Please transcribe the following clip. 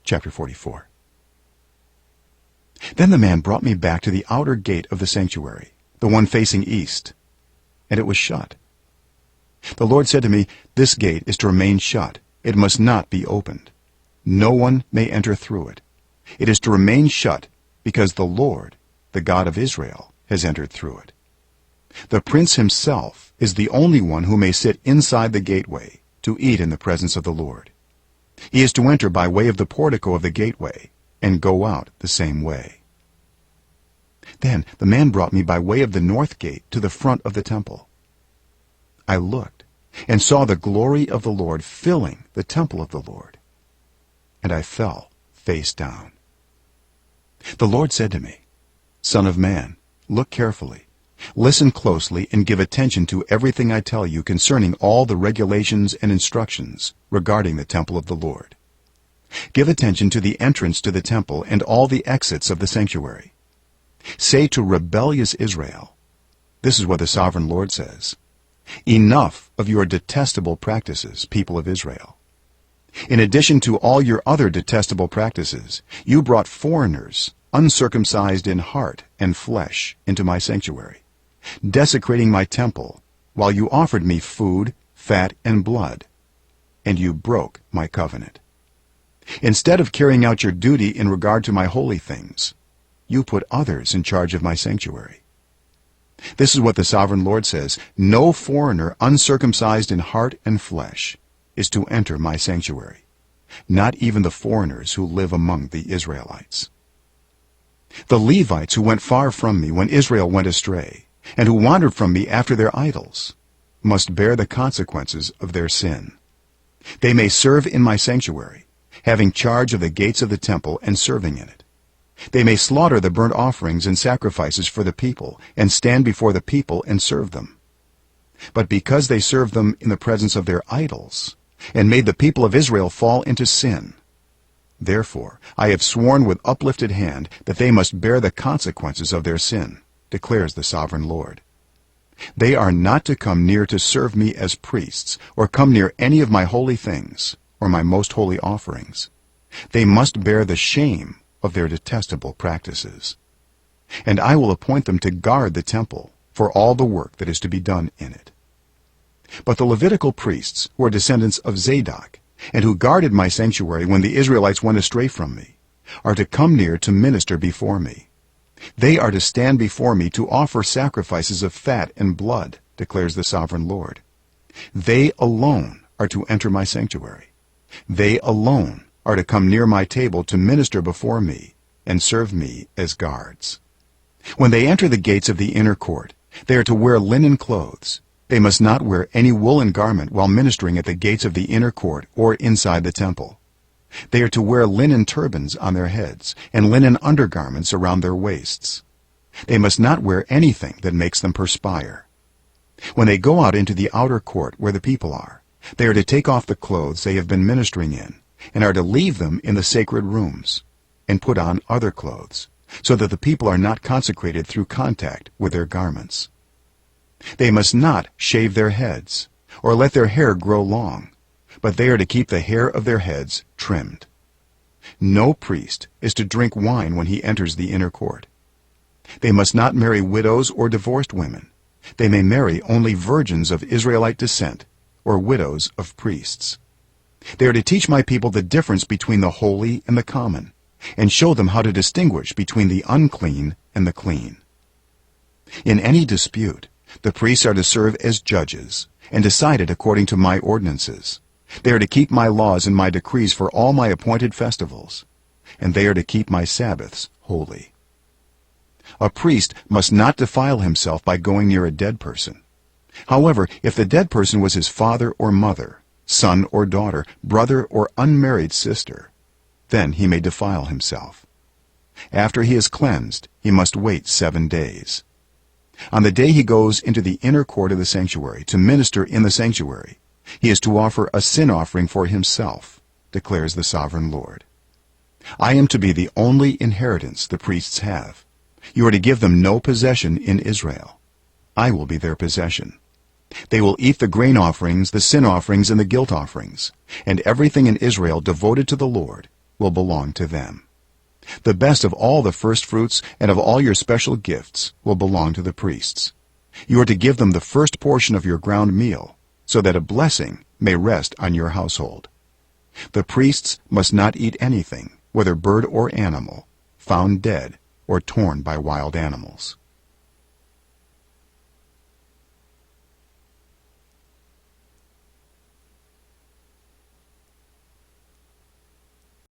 Chapter 44. Then the man brought me back to the outer gate of the sanctuary, the one facing east, and it was shut. The Lord said to me, "This gate is to remain shut. It must not be opened. No one may enter through it. It is to remain shut because the Lord, the God of Israel, has entered through it. The prince himself is the only one who may sit inside the gateway to eat in the presence of the Lord. He is to enter by way of the portico of the gateway and go out the same way." Then the man brought me by way of the north gate to the front of the temple. I looked and saw the glory of the Lord filling the temple of the Lord, and I fell face down. The Lord said to me, "Son of man, look carefully, listen closely, and give attention to everything I tell you concerning all the regulations and instructions regarding the temple of the Lord. Give attention to the entrance to the temple and all the exits of the sanctuary. Say to rebellious Israel, 'This is what the sovereign Lord says: Enough of your detestable practices, people of Israel. In addition to all your other detestable practices, you brought foreigners, uncircumcised in heart and flesh, into my sanctuary, desecrating my temple, while you offered me food, fat, and blood, and you broke my covenant. Instead of carrying out your duty in regard to my holy things, you put others in charge of my sanctuary. This is what the sovereign Lord says: No foreigner uncircumcised in heart and flesh is to enter my sanctuary, not even the foreigners who live among the Israelites. The Levites who went far from me when Israel went astray, and who wandered from me after their idols, must bear the consequences of their sin. They may serve in my sanctuary, having charge of the gates of the temple and serving in it. They may slaughter the burnt offerings and sacrifices for the people, and stand before the people and serve them. But because they served them in the presence of their idols, and made the people of Israel fall into sin, therefore I have sworn with uplifted hand that they must bear the consequences of their sin, declares the sovereign Lord. They are not to come near to serve me as priests, or come near any of my holy things, or my most holy offerings. They must bear the shame of their detestable practices. And I will appoint them to guard the temple for all the work that is to be done in it. But the Levitical priests, who are descendants of Zadok, and who guarded my sanctuary when the Israelites went astray from me, are to come near to minister before me. They are to stand before me to offer sacrifices of fat and blood, declares the sovereign Lord. They alone are to enter my sanctuary. They alone are to come near my table to minister before me and serve me as guards. When they enter the gates of the inner court, they are to wear linen clothes. They must not wear any woolen garment while ministering at the gates of the inner court or inside the temple. They are to wear linen turbans on their heads and linen undergarments around their waists. They must not wear anything that makes them perspire. When they go out into the outer court where the people are, they are to take off the clothes they have been ministering in, and are to leave them in the sacred rooms, and put on other clothes, so that the people are not consecrated through contact with their garments. They must not shave their heads, or let their hair grow long, but they are to keep the hair of their heads trimmed. No priest is to drink wine when he enters the inner court. They must not marry widows or divorced women. They may marry only virgins of Israelite descent, or widows of priests. They are to teach my people the difference between the holy and the common, and show them how to distinguish between the unclean and the clean. In any dispute, the priests are to serve as judges, and decide it according to my ordinances. They are to keep my laws and my decrees for all my appointed festivals, and they are to keep my Sabbaths holy. A priest must not defile himself by going near a dead person. However, if the dead person was his father or mother, son or daughter, brother or unmarried sister, then he may defile himself. After he is cleansed, he must wait 7 days. On the day he goes into the inner court of the sanctuary to minister in the sanctuary, he is to offer a sin offering for himself, declares the sovereign Lord. I am to be the only inheritance the priests have. You are to give them no possession in Israel. I will be their possession. They will eat the grain offerings, the sin offerings, and the guilt offerings, and everything in Israel devoted to the Lord, will belong to them. The best of all the firstfruits and of all your special gifts will belong to the priests. You are to give them the first portion of your ground meal, so that a blessing may rest on your household. The priests must not eat anything, whether bird or animal, found dead or torn by wild animals.